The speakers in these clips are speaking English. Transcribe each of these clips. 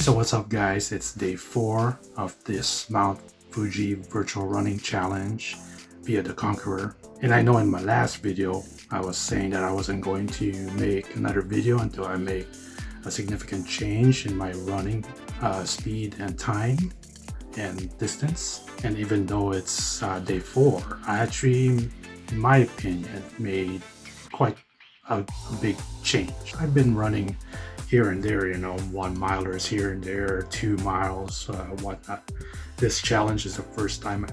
So what's up guys, it's day 4 of this Mount Fuji virtual running challenge via the Conqueror. And I know in my last video I was saying that I wasn't going to make another video until I make a significant change in my running speed and time and distance. And even though it's day 4, I actually, in my opinion, made quite a big change. I've been running here and there, 1 milers here and there, 2 miles, whatnot. This challenge is the first time,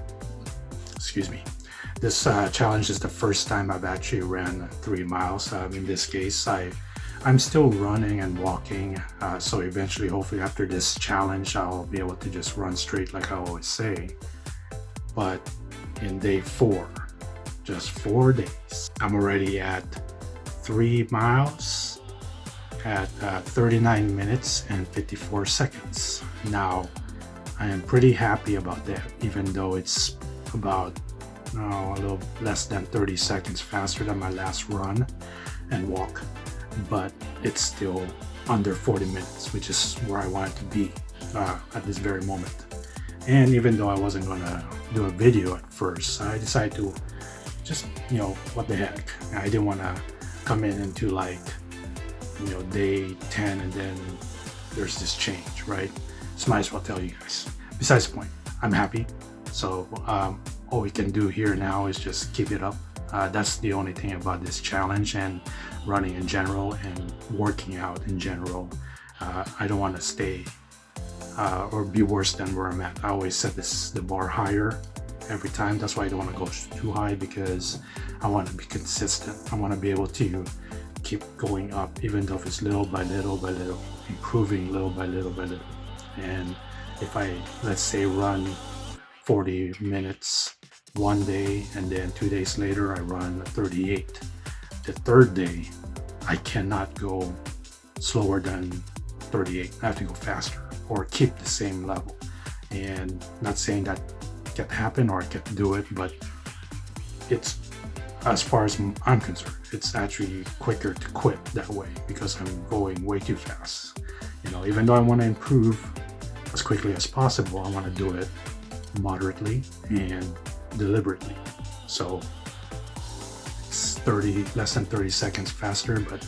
this challenge is the first time I've actually ran 3 miles. In this case, I'm still running and walking, so eventually, hopefully after this challenge, I'll be able to just run straight like I always say. But in day 4, just 4 days, I'm already at 3 miles at 39 minutes and 54 seconds. Now, I am pretty happy about that, even though it's about a little less than 30 seconds faster than my last run and walk, but it's still under 40 minutes, which is where I want it to be at this very moment. And even though I wasn't gonna do a video at first, I decided to just, what the heck, I didn't want to come into like day 10 and then there's this change, right? So might as well tell you guys. Besides the point, I'm happy. So all we can do here now is just keep it up. That's the only thing about this challenge and running in general and working out in general. I don't want to stay or be worse than where I'm at. I always set the bar higher every time. That's why I don't want to go too high, because I want to be consistent. I want to be able to keep going up, even though it's little by little by little, improving little by little by little. And if I, let's say, run 40 minutes one day and then 2 days later I run 38, the third day I cannot go slower than 38. I have to go faster or keep the same level. And not saying that can happen or I can do it, but it's, as far as I'm concerned, it's actually quicker to quit that way because I'm going way too fast. Even though I want to improve as quickly as possible, I want to do it moderately and deliberately. So it's less than 30 seconds faster, but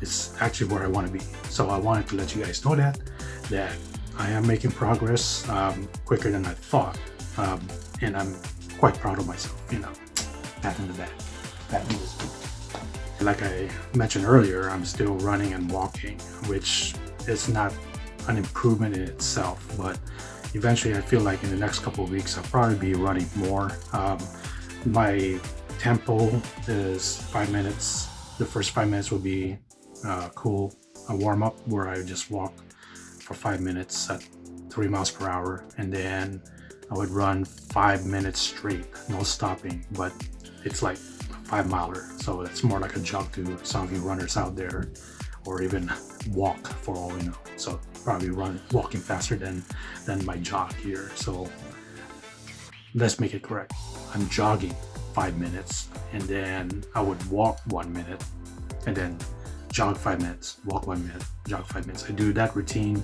it's actually where I want to be. So I wanted to let you guys know that I am making progress quicker than I thought, and I'm quite proud of myself. Pat in the back. Like I mentioned earlier, I'm still running and walking, which is not an improvement in itself, but eventually I feel like in the next couple of weeks I'll probably be running more. My tempo is 5 minutes. The first 5 minutes will be a warm-up where I just walk for 5 minutes at 3 miles per hour, and then I would run 5 minutes straight, no stopping, but it's like 5 miler, so it's more like a jog to some of you runners out there, or even walk for all we know. So probably walking faster than my jog here. So let's make it correct. I'm jogging 5 minutes, and then I would walk 1 minute, and then jog 5 minutes, walk 1 minute, jog 5 minutes. I do that routine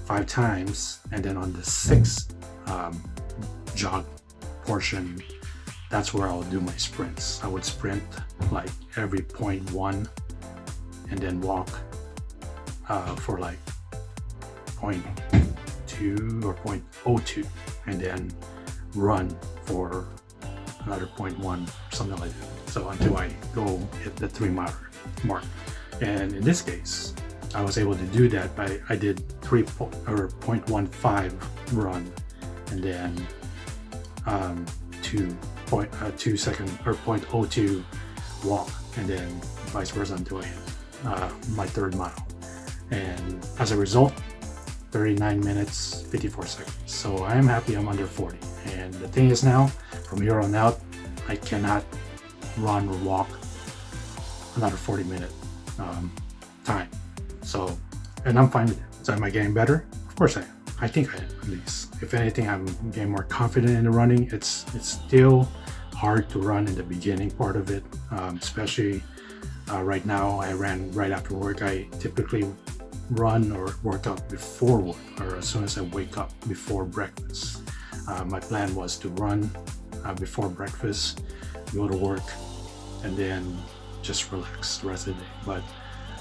5 times, and then on the 6th jog portion, that's where I'll do my sprints. I would sprint like every 0.1 and then walk for like 0.2 or 0.02 and then run for another 0.1, something like that. So until I go hit the 3 mile mark. And in this case, I was able to do that by, I did 0.15 run and then 2 second or 0.02 walk, and then vice versa until I hit my 3rd mile. And as a result, 39 minutes 54 seconds. So I am happy I'm under 40. And the thing is now, from here on out, I cannot run or walk another 40-minute time. So, and I'm fine with it. So am I getting better? Of course I am. I think I am, at least. If anything, I'm getting more confident in the running. It's still hard to run in the beginning part of it, especially right now. I ran right after work. I typically run or work out before work, or as soon as I wake up before breakfast. My plan was to run before breakfast, go to work, and then just relax the rest of the day. But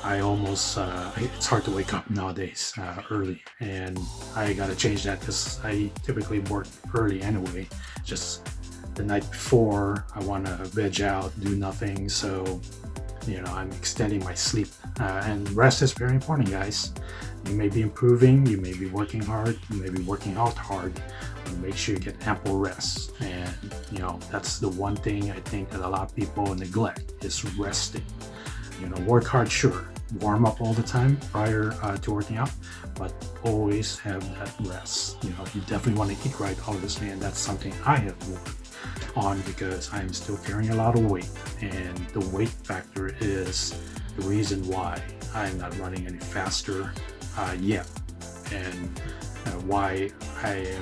I almost it's hard to wake up nowadays early, and I gotta change that because I typically work early anyway. Just the night before, I want to veg out, do nothing, so I'm extending my sleep, and rest is very important, guys. You may be improving, you may be working hard, you may be working out hard, but make sure you get ample rest. And that's the one thing I think that a lot of people neglect is resting. Work hard, sure, warm up all the time prior to working out, but always have that rest. You definitely want to eat right, obviously, and that's something I have worked on because I'm still carrying a lot of weight, and the weight factor is the reason why I'm not running any faster yet, and why I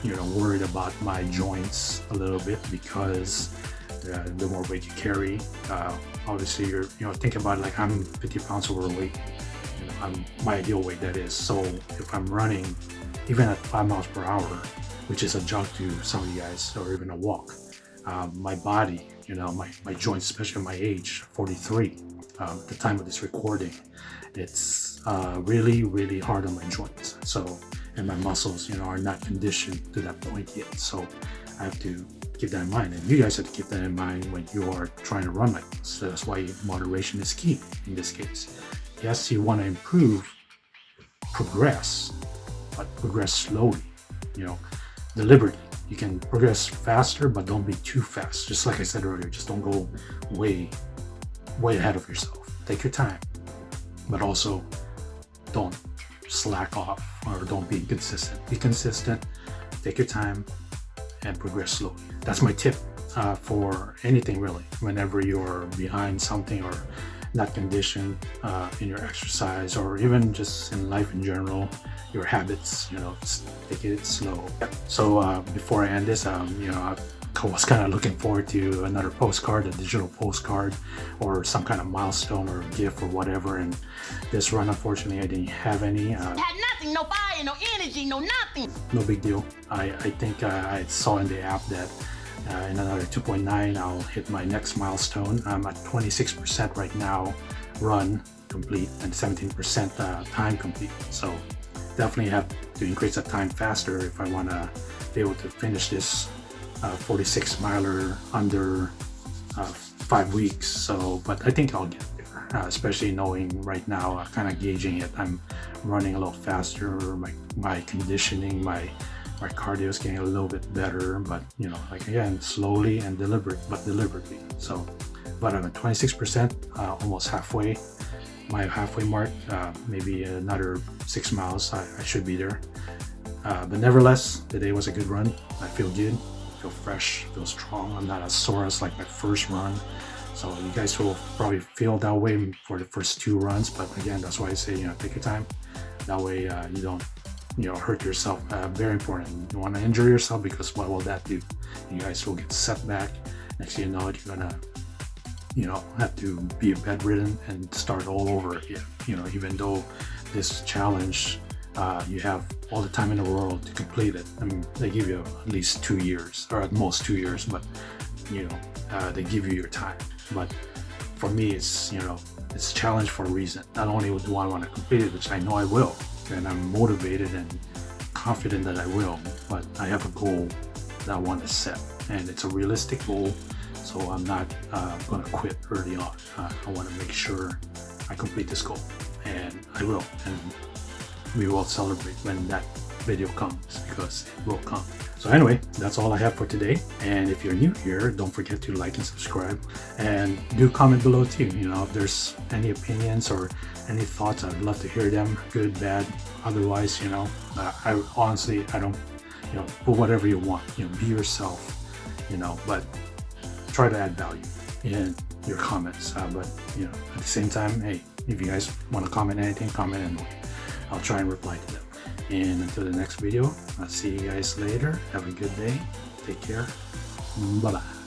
am worried about my joints a little bit, because the more weight you carry, obviously you're think about it, like I'm 50 pounds overweight. I'm my ideal weight, that is. So if I'm running even at 5 miles per hour, which is a jog to some of you guys, or even a walk, my body, my joints, especially at my age, 43, at the time of this recording, it's really, really hard on my joints. So, and my muscles, are not conditioned to that point yet. So I have to keep that in mind, and you guys have to keep that in mind when you are trying to run like this. So that's why moderation is key in this case. Yes, you want to improve, progress, but progress slowly, deliberately. You can progress faster, but don't be too fast. Just like I said earlier, just don't go way ahead of yourself. Take your time, but also don't slack off or don't be inconsistent. Be consistent, take your time, and progress slowly. That's my tip for anything, really. Whenever you're behind something or not conditioned in your exercise, or even just in life in general, your habits, take it slow. So before I end this, I was kind of looking forward to another postcard, a digital postcard, or some kind of milestone or gift or whatever. And this run, unfortunately, I didn't have any. Had nothing, no fire, no energy, no nothing. No big deal. I think I saw in the app that in another 2.9, I'll hit my next milestone. I'm at 26% right now, run complete, and 17% time complete. So definitely have to increase that time faster if I want to be able to finish this 46 miler under 5 weeks. So, but I think I'll get there, especially knowing right now, kind of gauging it. I'm running a little faster. My conditioning, my cardio is getting a little bit better, but again, slowly and deliberately. So, but I'm at 26%, almost halfway. My halfway mark, maybe another 6 miles, I should be there. But nevertheless, today was a good run. I feel good, feel fresh, feel strong. I'm not as sore as like my first run. So you guys will probably feel that way for the first 2 runs. But again, that's why I say, take your time. That way you don't hurt yourself. Very important. You want to injure yourself, because what will that do? You guys will get set back. Next thing you know, you're gonna have to be bedridden and start all over again. Even though this challenge, you have all the time in the world to complete it. I mean, they give you at least 2 years, or at most 2 years, but they give you your time. But for me, it's it's a challenge for a reason. Not only do I want to complete it, which I know I will, and I'm motivated and confident that I will, but I have a goal that I want to set, and it's a realistic goal. So I'm not going to quit early on. I want to make sure I complete this goal, and I will. And we will celebrate when that video comes, because it will come. So anyway, that's all I have for today. And if you're new here, don't forget to like and subscribe, and do comment below too. If there's any opinions or any thoughts, I'd love to hear them, good, bad. Otherwise, I honestly, I don't, put whatever you want, be yourself, but try to add value in your comments. But at the same time, hey, if you guys want to comment anything, comment anyway. I'll try and reply to them. And until the next video, I'll see you guys later. Have a good day. Take care. Bye-bye.